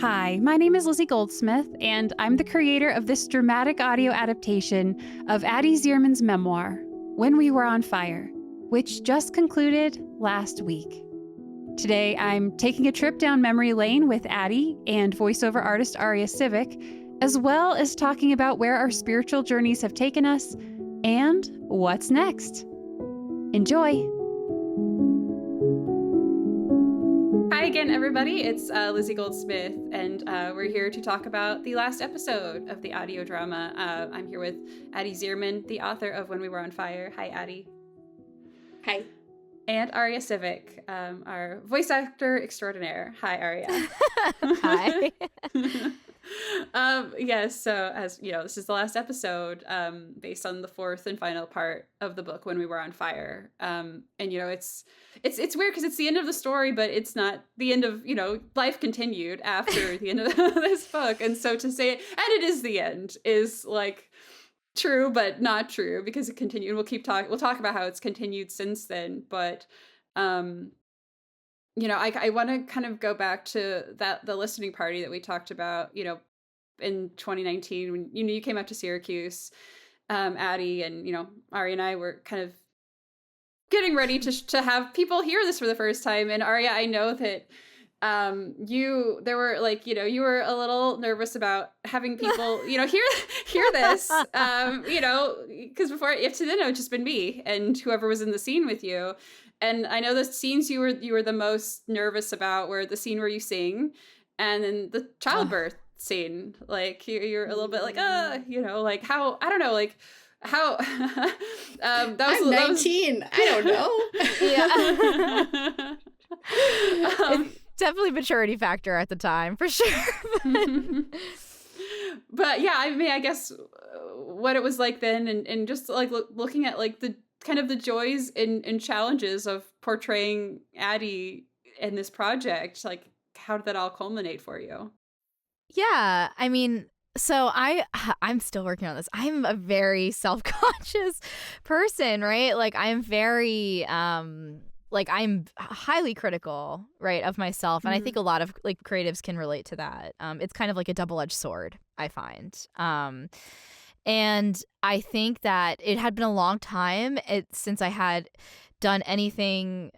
Hi, my name is Lizzie Goldsmith, and I'm the creator of this dramatic audio adaptation of Addie Zierman's memoir, When We Were on Fire, which just concluded last week. Today, I'm taking a trip down memory lane with Addie and voiceover artist Aria Sivick, as well as talking about where our spiritual journeys have taken us and what's next. Enjoy! Hi again, everybody. It's Lizzie Goldsmith, and we're here to talk about the last episode of the audio drama. I'm here with Addie Zierman, the author of When We Were on Fire. Hi, Addie. Hi. And Aria Sivick, our voice actor extraordinaire. Hi, Aria. Hi. Yes, so as you know, this is the last episode based on the fourth and final part of the book, When We Were on Fire. And you know, it's weird because it's the end of the story, but it's not the end of, you know, life continued after the end of this book. And so to say, and it is the end, is like true, but not true, because it continued. We'll talk about how it's continued since then. But you know, I want to kind of go back to the listening party that we talked about, you know, in 2019 when you came out to Syracuse, Addie, and you know, Aria and I were kind of getting ready to have people hear this for the first time. And Aria, I know that you were a little nervous about having people, you know, hear this, you know, because before, if to then it had just been me and whoever was in the scene with you. And I know the scenes you were the most nervous about were the scene where you sing, and then the childbirth scene. Like you're a little bit like, you know, like how, I don't know, like how that was I'm 19. I don't know. Yeah. Definitely maturity factor at the time, for sure. But yeah, I mean, I guess what it was like then, and just like looking at like the kind of the joys and challenges of portraying Addie in this project, like how did that all culminate for you? Yeah, I mean, so I'm still working on this. I'm a very self-conscious person, right? Like I'm very like I'm highly critical, right, of myself, and I think a lot of like creatives can relate to that. It's kind of like a double-edged sword, I find. And I think that it had been a long time since I had done anything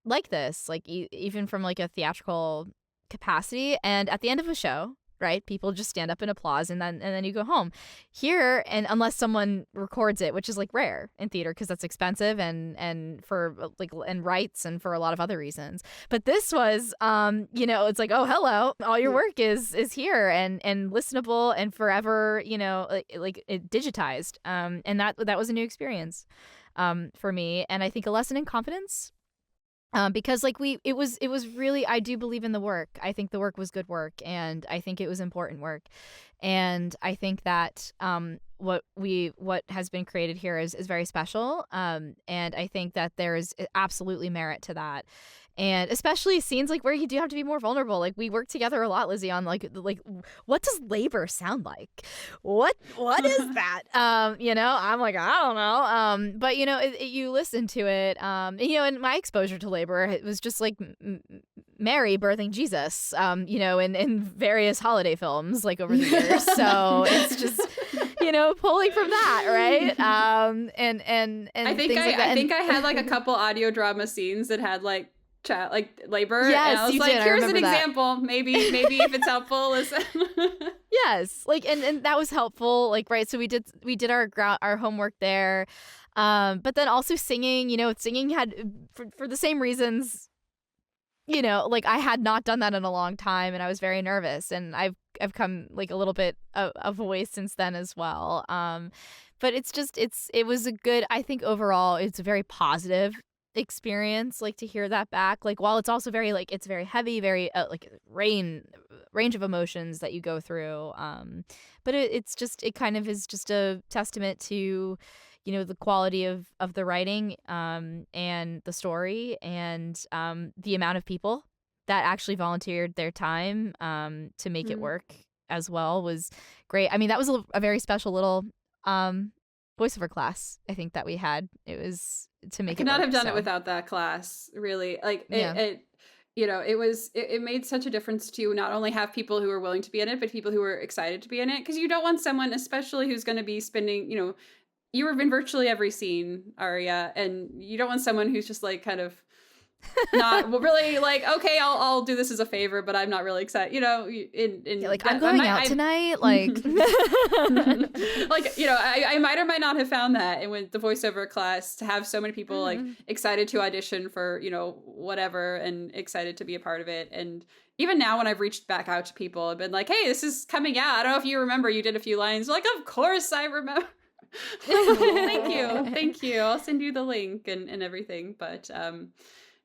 like this, like even from like a theatrical capacity. And at the end of a show, right, people just stand up and applause, and then you go home. Here, and unless someone records it, which is like rare in theater because that's expensive and for like and rights and for a lot of other reasons. But this was, you know, it's like, oh, hello, all your work is here and listenable and forever, you know, like it digitized. And that was a new experience for me, and I think a lesson in confidence. Because like it was really, I do believe in the work. I think the work was good work, and I think it was important work, and I think that what has been created here is very special, and I think that there is absolutely merit to that. And especially scenes like where you do have to be more vulnerable. Like we work together a lot, Lizzie, on like what does labor sound like? What is that? You know, I'm like, I don't know. But you know, you listen to it. You know, and my exposure to labor, it was just like Mary birthing Jesus. You know, in various holiday films like over the years. So it's just, you know, pulling from that, right? And I think I think I had like a couple audio drama scenes that had like labor. Yes, and I was you like, did. Here's an example. Maybe if it's helpful, listen. Yes, like and that was helpful. Like, right, so we did our homework there, but then also singing. You know, singing had for the same reasons. You know, like I had not done that in a long time, and I was very nervous. And I've come like a little bit of a voice since then as well. But it was a good. I think overall, it's a very positive experience, like to hear that back, like while it's also very like it's very heavy, very like range of emotions that you go through, but it kind of is just a testament to, you know, the quality of the writing, and the story, and the amount of people that actually volunteered their time to make it work as well was great. I mean, that was a very special little voiceover class, I think, that we had. It was to make it work. I could not have done it without that class, really. Like, it made such a difference to not only have people who are willing to be in it, but people who are excited to be in it. Because you don't want someone, especially who's going to be spending, you were in virtually every scene, Aria, and you don't want someone who's just like kind of not really like, okay, I'll do this as a favor, but I'm not really excited. I'm going out tonight. Like, like, I might or might not have found that, and with the voiceover class, to have so many people like excited to audition for whatever, and excited to be a part of it. And even now, when I've reached back out to people, I've been like, hey, this is coming out. I don't know if you remember, you did a few lines. Like, of course I remember. Thank you. I'll send you the link and everything. But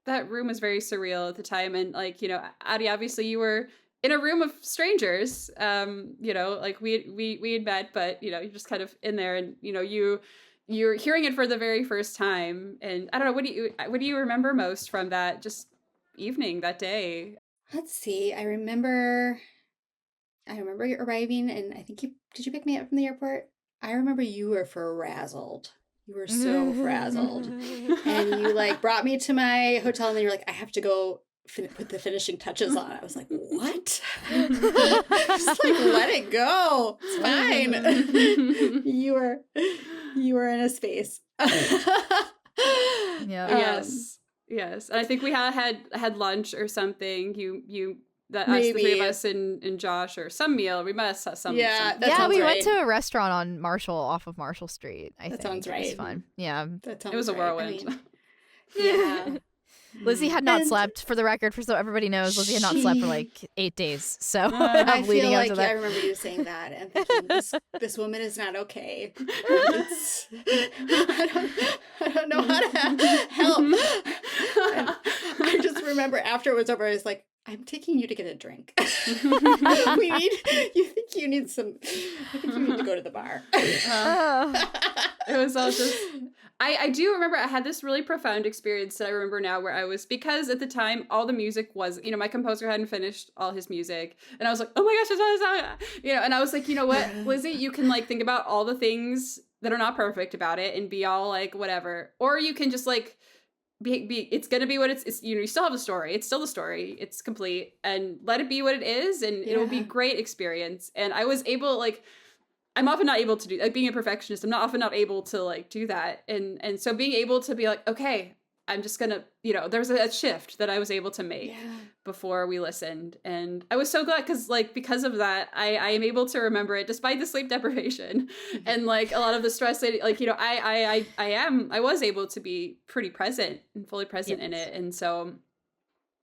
that room was very surreal at the time. And like, Addie, obviously you were in a room of strangers, like we had met, but you're just kind of in there, and you're hearing it for the very first time. And I don't know, what do you remember most from that just evening, that day? Let's see. I remember arriving, and I think did you pick me up from the airport? I remember you were frazzled. You were so frazzled. And you like brought me to my hotel, and then you're like, I have to go put the finishing touches on. I was like, what? Just like, let it go. It's fine. You were in a space. Yeah. Yes. And I think we had lunch or something. The three of us and Josh, or some meal. We must have some. Yeah, we went to a restaurant on Marshall, off of Marshall Street. I think that sounds right. It was fun. Yeah, it was a whirlwind. Yeah. Lizzie had not slept, for the record, so everybody knows. Lizzie had not slept for like 8 days. So I feel like I remember you saying that and thinking, this woman is not okay. I don't know how to help. And I just remember after it was over, I was like, I'm taking you to get a drink. I think you need to go to the bar. It was all just, I do remember I had this really profound experience that I remember now, where I was, because at the time all the music was, my composer hadn't finished all his music, and I was like, oh my gosh, and I was like, you know what, Lizzie, you can like think about all the things that are not perfect about it and be all like whatever, or you can just like be it's gonna be what it's you still have a story, it's still the story, it's complete, and let it be what it is, and it'll be a great experience. And I was able, like, I'm often not able to do, like, being a perfectionist, I'm often not able to like do that, and so being able to be like, okay, I'm just gonna, there's a shift that I was able to make before we listened. And I was so glad, because of that, I am able to remember it despite the sleep deprivation and like a lot of the stress that, like, I was able to be pretty present and fully present in it. And so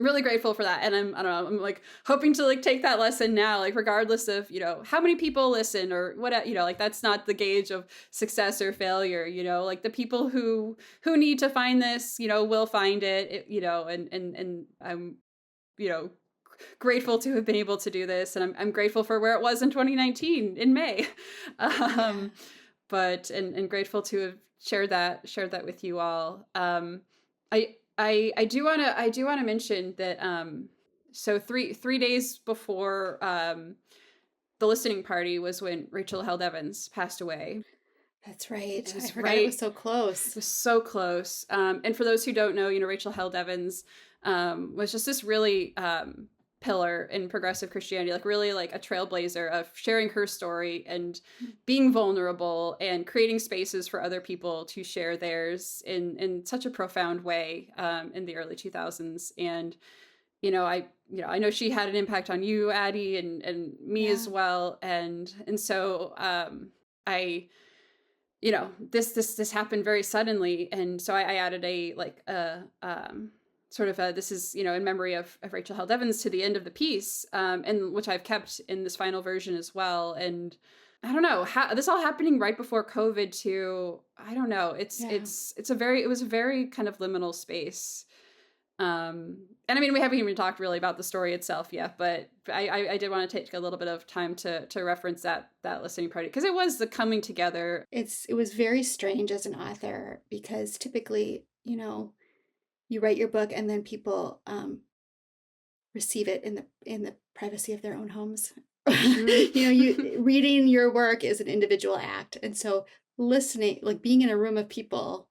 really grateful for that. And I'm like hoping to like take that lesson now, like regardless of, how many people listen or what, like that's not the gauge of success or failure, like the people who need to find this, will find it, and I'm, grateful to have been able to do this. And I'm grateful for where it was in 2019 in May. But grateful to have shared that with you all. I do want to mention that so three days before the listening party was when Rachel Held Evans passed away. That's right. I forgot it was so close. It was so close. And for those who don't know, Rachel Held Evans was just this really pillar in progressive Christianity, like really like a trailblazer of sharing her story and being vulnerable and creating spaces for other people to share theirs in such a profound way in the early 2000s. And I know she had an impact on you, Addie, and me as well. And so this happened very suddenly, and so I added this is, in memory of Rachel Held Evans to the end of the piece, and which I've kept in this final version as well. And I don't know how this all happening right before COVID too. I don't know. It was a very kind of liminal space. And I mean, we haven't even talked really about the story itself yet, but I did want to take a little bit of time to reference that listening party, because it was the coming together. It was very strange as an author, because typically, you write your book and then people receive it in the privacy of their own homes. Reading your work is an individual act, and so listening, like being in a room of people,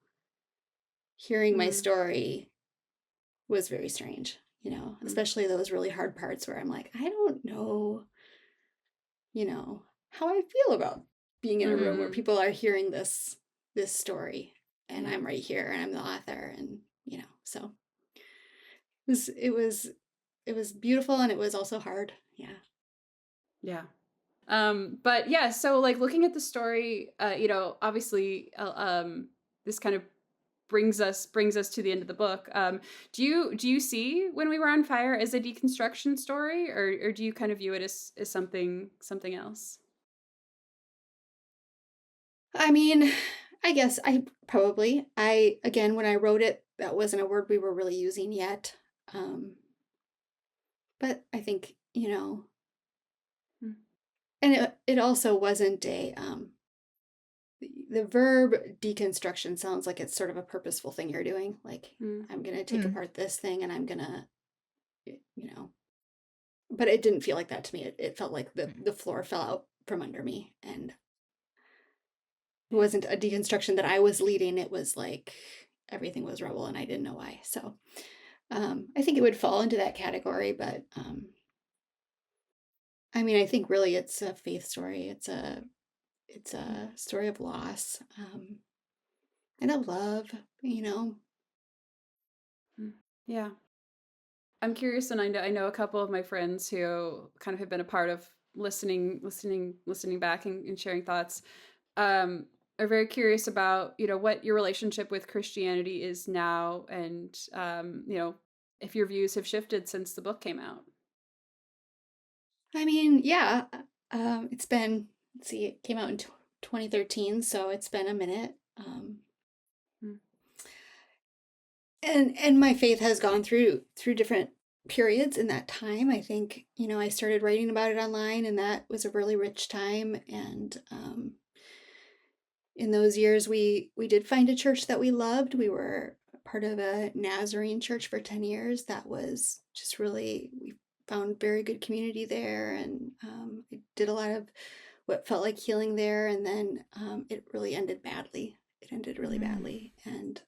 hearing my story was very strange. you know, especially those really hard parts where I'm like, I don't know, you know, how I feel about being in a room where people are hearing this story, and I'm right here and I'm the author, and, you know, so it was beautiful, and it was also hard. Yeah. Yeah. But yeah, so like looking at the story, you know, obviously, this kind of brings us to the end of the book. Do you see When We Were on Fire as a deconstruction story, or do you kind of view it as something else? I mean, I guess again, when I wrote it, that wasn't a word we were really using yet. But I think, you know, and it also wasn't the verb deconstruction sounds like it's sort of a purposeful thing you're doing. Like, I'm going to take apart this thing and I'm going to, you know, but it didn't feel like that to me. It felt like the floor fell out from under me, and it wasn't a deconstruction that I was leading. It was like everything was rubble and I didn't know why. So I think it would fall into that category, but I mean, I think really it's a faith story. It's a story of loss, and of love, you know. Yeah. I'm curious, and I know a couple of my friends who kind of have been a part of listening back and sharing thoughts, are very curious about, you know, what your relationship with Christianity is now, and you know, if your views have shifted since the book came out. I mean, yeah, it's been, let's see, it came out in 2013, so it's been a minute. And my faith has gone through different periods in that time. I think, you know, I started writing about it online, and that was a really rich time. And in those years, we did find a church that we loved. We were part of a Nazarene church for 10 years. That was just really, we found very good community there, and I did a lot of what felt like healing there. And then it really ended badly. It ended really badly. And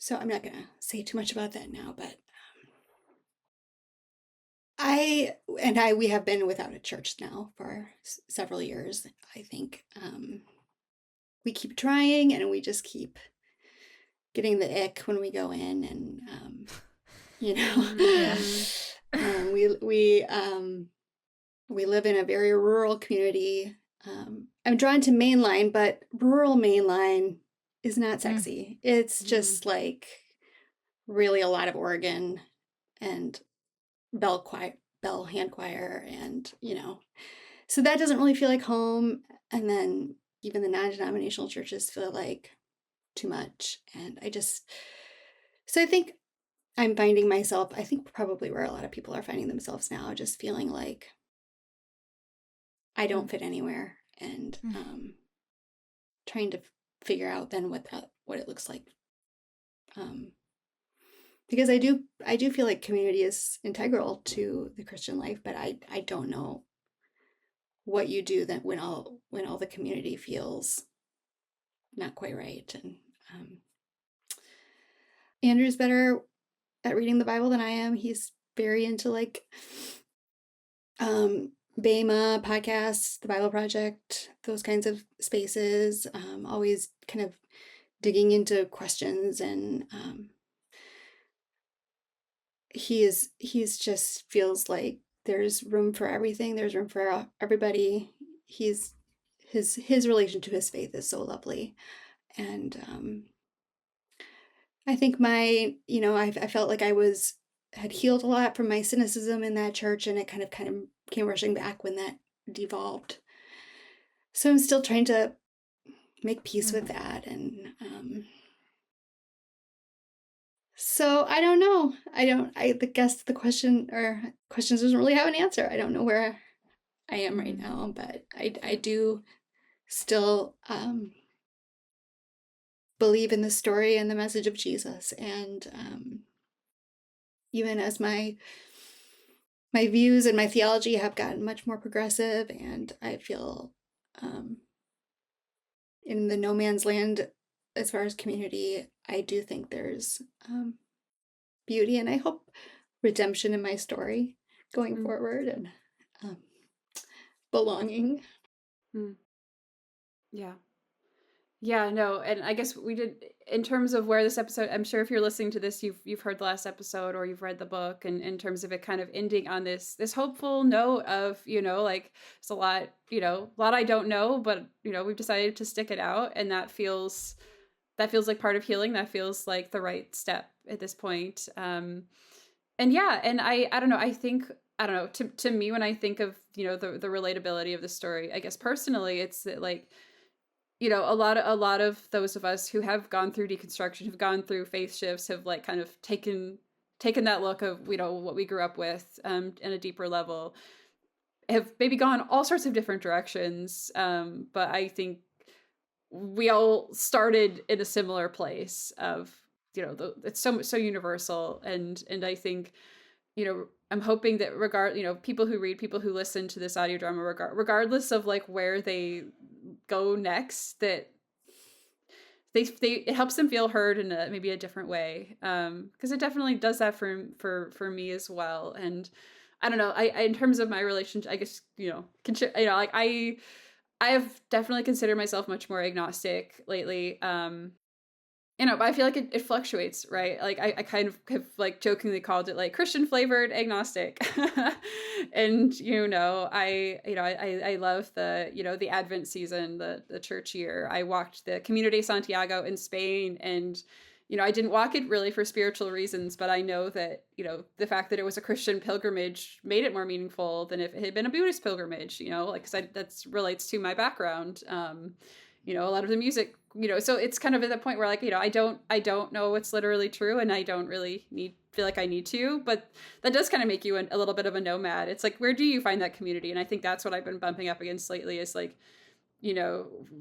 so I'm not going to say too much about that now, but we have been without a church now for several years. I think we keep trying, and we just keep getting the ick when we go in, and you know, we live in a very rural community. I'm drawn to mainline, but rural mainline is not sexy. It's just like really a lot of organ and bell hand choir, and, you know, so that doesn't really feel like home. And then even the non-denominational churches feel like too much. And so I think I'm finding myself, I think probably where a lot of people are finding themselves now, just feeling like I don't fit anywhere, and trying to figure out then what it looks like. Because I do feel like community is integral to the Christian life, but I don't know what you do then when all the community feels not quite right. And Andrew's better at reading the Bible than I am. He's very into like Bema podcasts, the Bible Project, those kinds of spaces, always kind of digging into questions, and he's just feels like there's room for everything. There's room for everybody. His relation to his faith is so lovely. And I think I felt like I had healed a lot from my cynicism in that church, and it kind of came rushing back when that devolved. So I'm still trying to make peace with that. And so I don't know. I guess the questions doesn't really have an answer. I don't know where I am right now, but I do still believe in the story and the message of Jesus. And even as my views and my theology have gotten much more progressive, and I feel in the no man's land as far as community, I do think there's beauty, and I hope redemption in my story going Mm. forward, and belonging. Mm. Yeah. Yeah, no, and I guess we did in terms of where this episode, I'm sure if you're listening to this, you've heard the last episode or you've read the book, and in terms of it kind of ending on this hopeful note of, like it's a lot, a lot I don't know, but we've decided to stick it out, and that feels like part of healing. That feels like the right step at this point. And yeah, and I don't know, I don't know, to me when I think of, the relatability of the story, I guess personally it's that like a lot of those of us who have gone through deconstruction, have gone through faith shifts, have like kind of taken that look of what we grew up with in a deeper level, have maybe gone all sorts of different directions, but I think we all started in a similar place of it's so universal, and I think I'm hoping that people who read, people who listen to this audio drama, regardless of like where they go next, that it helps them feel heard in maybe a different way, because it definitely does that for me as well. And I don't know, I in terms of my relationship, I guess like I have definitely considered myself much more agnostic lately. But I feel like it fluctuates, right? Like I kind of have like jokingly called it like Christian flavored agnostic. And I love the Advent season, the church year. I walked the Camino de Santiago in Spain, and I didn't walk it really for spiritual reasons, but I know that the fact that it was a Christian pilgrimage made it more meaningful than if it had been a Buddhist pilgrimage. Like that relates to my background. A lot of the music, so it's kind of at that point where like, I don't know what's literally true, and I don't really feel like I need to, but that does kind of make you a little bit of a nomad. It's like, where do you find that community? And I think that's what I've been bumping up against lately, is like,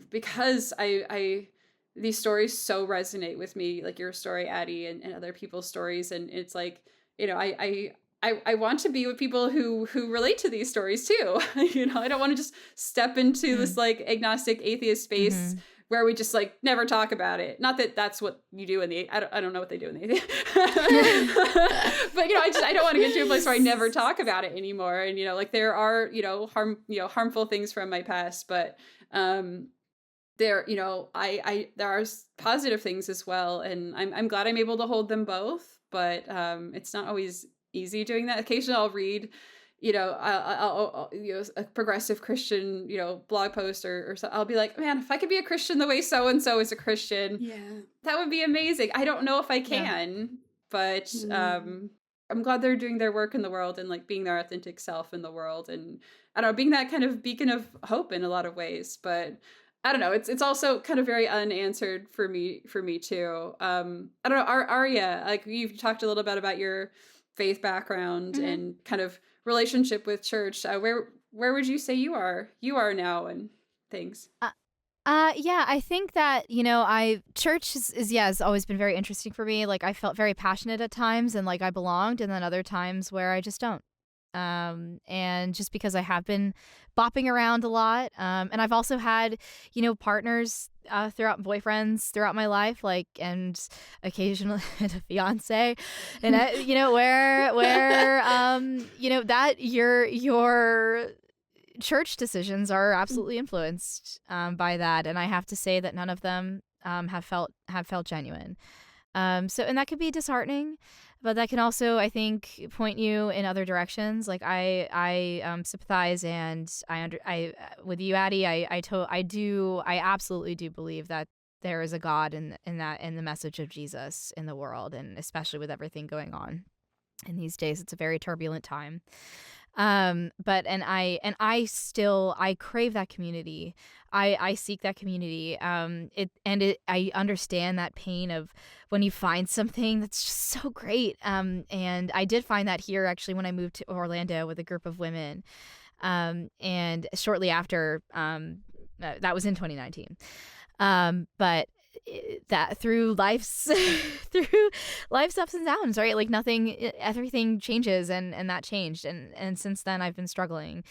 because I these stories so resonate with me, like your story, Addie, and other people's stories. And it's like, I want to be with people who relate to these stories too. I don't want to just step into this like agnostic atheist space where we just like never talk about it. Not that that's what you do in the, I don't know what they do in the, but I don't want to get to a place where I never talk about it anymore. And like there are harmful things from my past, but there are positive things as well, and I'm glad I'm able to hold them both. But it's not always easy doing that. Occasionally I'll read I'll a progressive Christian blog post or so. I'll be like, man, if I could be a Christian the way so and so is a Christian, that would be amazing. I don't know if I can, but I'm glad they're doing their work in the world and like being their authentic self in the world, and I don't know, being that kind of beacon of hope in a lot of ways. But I don't know, it's also kind of very unanswered for me too. I don't know, Aria, like you've talked a little bit about your faith background and kind of relationship with church. Where would you say you are now and things? Yeah, I think that, church has always been very interesting for me. Like I felt very passionate at times and like I belonged, and then other times where I just don't. And just because I have been bopping around a lot. And I've also had, partners boyfriends throughout my life, like, and occasionally a fiance, and where that your church decisions are absolutely influenced by that, and I have to say that none of them have felt genuine. So, and that could be disheartening, but that can also, I think, point you in other directions. Like I sympathize, and I with you, Addie. I absolutely do believe that there is a God in the message of Jesus in the world, and especially with everything going on in these days. It's a very turbulent time. But I crave that community. I seek that community. I understand that pain of when you find something that's just so great. And I did find that here actually when I moved to Orlando with a group of women. And shortly after, that was in 2019. But that through life's ups and downs, right? Like everything changes, and that changed, and since then I've been struggling.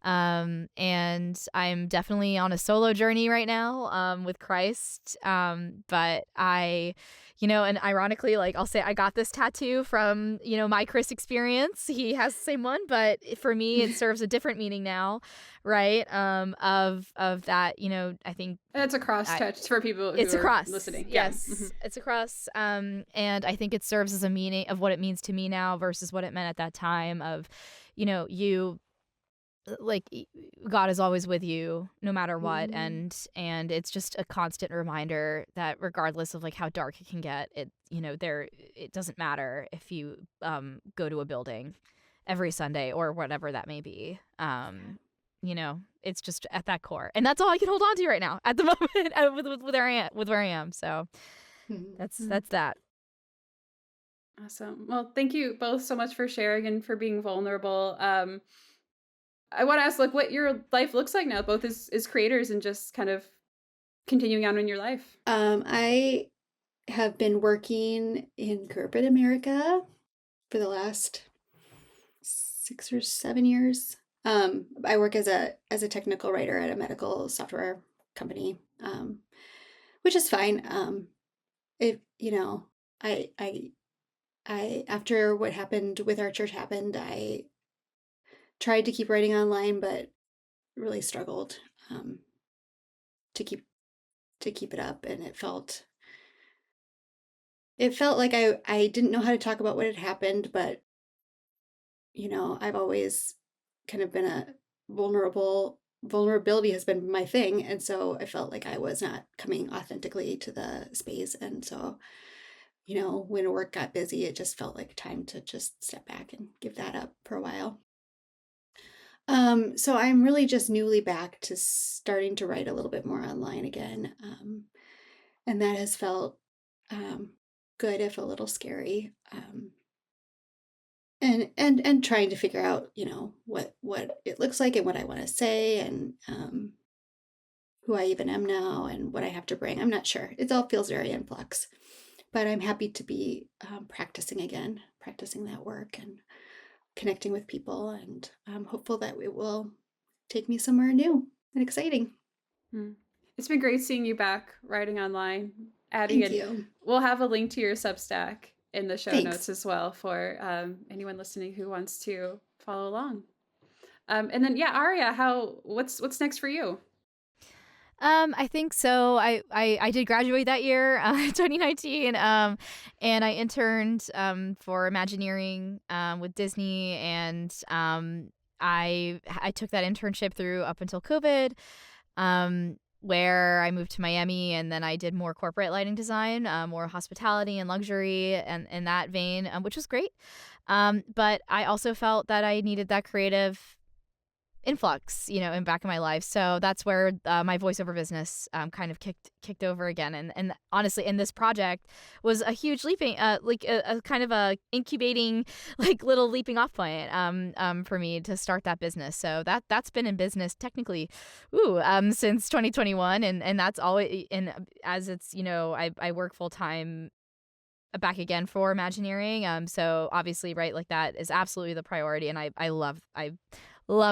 And I'm definitely on a solo journey right now, with Christ. But and ironically, like I'll say I got this tattoo from, my Chris experience. He has the same one, but for me, it serves a different meaning now, right? Of that, I think it's a cross touch for people who it's a cross listening. Yes, Yeah. it's a cross. And I think it serves as a meaning of what it means to me now versus what it meant at that time of, you like God is always with you no matter what. And it's just a constant reminder that regardless of like how dark it can get, it doesn't matter if you go to a building every Sunday or whatever that may be. It's just at that core, and that's all I can hold on to right now at the moment with where I am. So that's that. Awesome. Well, thank you both so much for sharing and for being vulnerable. I want to ask, like, what your life looks like now, both as creators and just kind of continuing on in your life. I have been working in corporate America for the last 6 or 7 years. I work as a technical writer at a medical software company, which is fine. I after what happened with our church happened, I tried to keep writing online, but really struggled to keep it up, and it felt like I didn't know how to talk about what had happened, but I've always kind of been vulnerability has been my thing, and so I felt like I was not coming authentically to the space, and so when work got busy, it just felt like time to just step back and give that up for a while. So I'm really just newly back to starting to write a little bit more online again. And that has felt good, if a little scary. And trying to figure out, what it looks like and what I want to say, and who I even am now and what I have to bring. I'm not sure. It all feels very in flux, but I'm happy to be practicing that work and connecting with people, and I'm hopeful that it will take me somewhere new and exciting. It's been great seeing you back writing online, Addie. Thank you. We'll have a link to your Substack in the show Thanks. notes as well for anyone listening who wants to follow along. And then, Aria, what's next for you? I think so. I did graduate that year, 2019, and I interned for Imagineering with Disney, and I took that internship through up until COVID, where I moved to Miami, and then I did more corporate lighting design, more hospitality and luxury, and in that vein, which was great. But I also felt that I needed that creative influx, in back in my life. So that's where my voiceover business kind of kicked over again. And honestly, in this project was a huge leaping, like a kind of a incubating, like little leaping off point for me to start that business. So that's been in business technically, since 2021, and that's always, and as it's, I work full time back again for Imagineering. So obviously, right, like that is absolutely the priority, and I love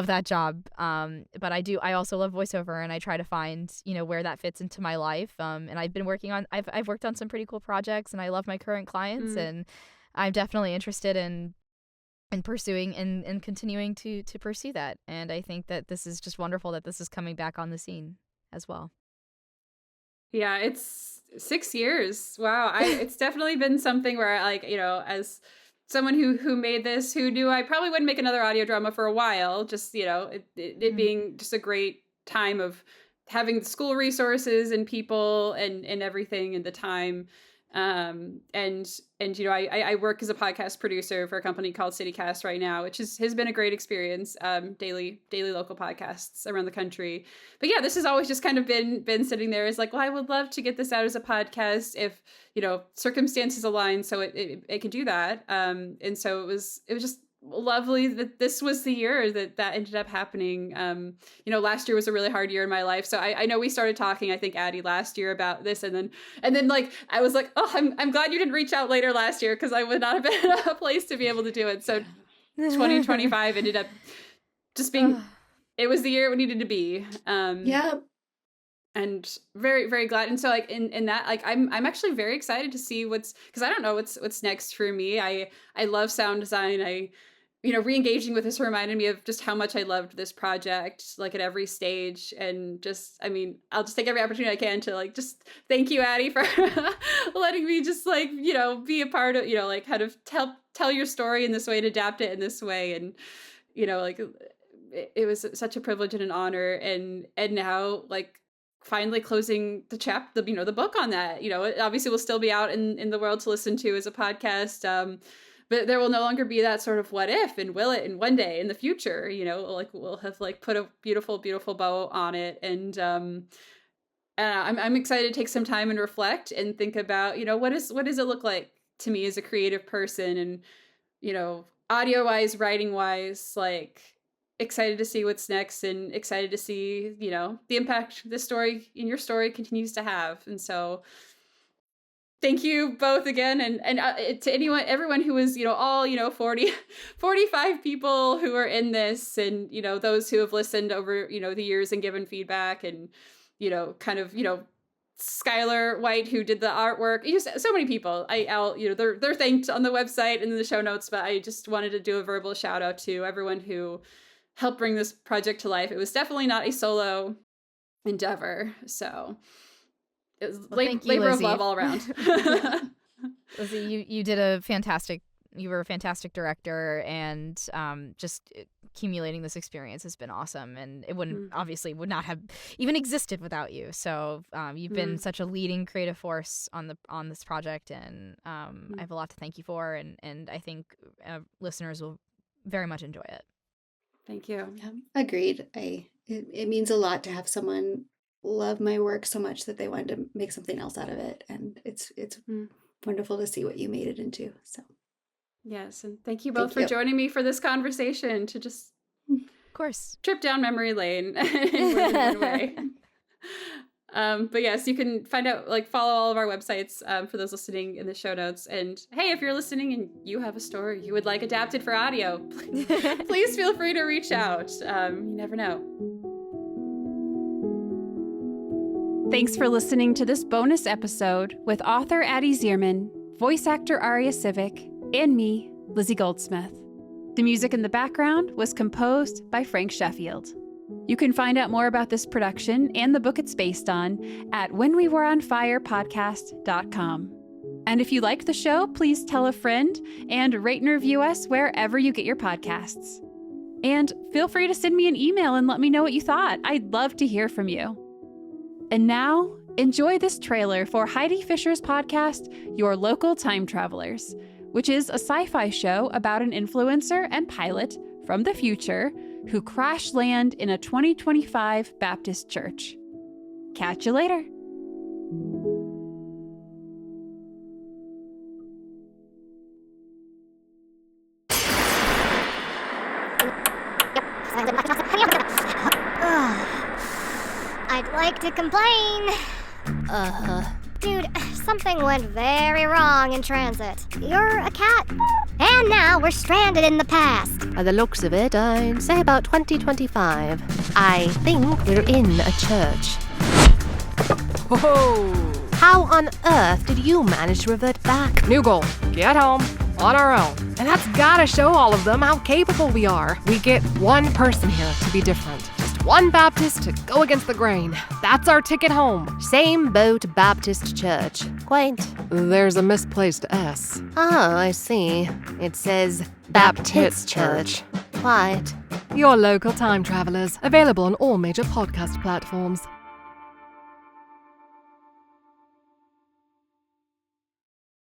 that job. But I also love voiceover, and I try to find, where that fits into my life. And I've been I've worked on some pretty cool projects, and I love my current clients, and I'm definitely interested in pursuing and continuing to pursue that. And I think that this is just wonderful that this is coming back on the scene as well. Yeah, it's 6 years. Wow. It's definitely been something where, as someone who made this, who knew I probably wouldn't make another audio drama for a while, just, it being just a great time of having the school resources and people and everything and the time. And I work as a podcast producer for a company called CityCast right now, which has been a great experience, daily local podcasts around the country. But yeah, this has always just kind of been sitting there as like, well, I would love to get this out as a podcast if, circumstances align so it can do that. And so it was just lovely that this was the year that ended up happening. Last year was a really hard year in my life. So I know we started talking, I think, Addie, last year about this. And then like, I was like, oh, I'm glad you didn't reach out later last year, because I would not have been in a place to be able to do it. So 2025 ended up just being, it was the year it needed to be. And very, very glad. And so like in that, like, I'm actually very excited to see because I don't know what's next for me. I love sound design. Re-engaging with this reminded me of just how much I loved this project, like at every stage. And just, I'll just take every opportunity I can to like, just thank you, Addie, for letting me just like, be a part of, like kind of tell your story in this way and adapt it in this way. And, like it was such a privilege and an honor. And now like, finally closing the book on that. It obviously will still be out in the world to listen to as a podcast, but there will no longer be that sort of what if and will it and one day in the future, like we'll have like put a beautiful, beautiful bow on it. And I'm excited to take some time and reflect and think about, what does it look like to me as a creative person, and audio wise, writing wise, like excited to see what's next, and excited to see, the impact this story in your story continues to have. And so thank you both again. And to everyone who was, all, 45 people who are in this, and, those who have listened over, the years and given feedback, and, Skylar White, who did the artwork, so many people. They're thanked on the website and in the show notes, but I just wanted to do a verbal shout out to everyone who help bring this project to life. It was definitely not a solo endeavor. So it was labor of love all around. Lizzie, you were a fantastic director, and just accumulating this experience has been awesome. And it would not have even existed without you. So you've been such a leading creative force on this project, and I have a lot to thank you for. And I think listeners will very much enjoy it. Thank you. Agreed. It means a lot to have someone love my work so much that they wanted to make something else out of it, and it's wonderful to see what you made it into. So yes, and thank you both for joining me for this conversation, to just, of course, trip down memory lane in more than one way. But yes, you can follow all of our websites for those listening in the show notes. And hey, if you're listening and you have a story you would like adapted for audio, please feel free to reach out. You never know. Thanks for listening to this bonus episode with author Addie Zierman, voice actor Aria Sivick, and me, Lizzie Goldsmith. The music in the background was composed by Frank Sheffield. You can find out more about this production and the book it's based on at whenwewereonfirepodcast.com. And if you liked the show, please tell a friend and rate and review us wherever you get your podcasts. And feel free to send me an email and let me know what you thought. I'd love to hear from you. And now, enjoy this trailer for Heidi Fisher's podcast, Your Local Time Travelers, which is a sci-fi show about an influencer and pilot from the future who crash land in a 2025 Baptist church. Catch you later. I'd like to complain. Dude, something went very wrong in transit. You're a cat. And now we're stranded in the past. By the looks of it, I'd say about 2025. I think we're in a church. Whoa! How on earth did you manage to revert back? New goal. Get home on our own. And that's gotta show all of them how capable we are. We get one person here to be different. Just one Baptist to go against the grain. That's our ticket home. Same boat Baptist church. Quaint. There's a misplaced S. Oh, I see. It says Baptist Church. Quiet. Your Local Time Travelers. Available on all major podcast platforms.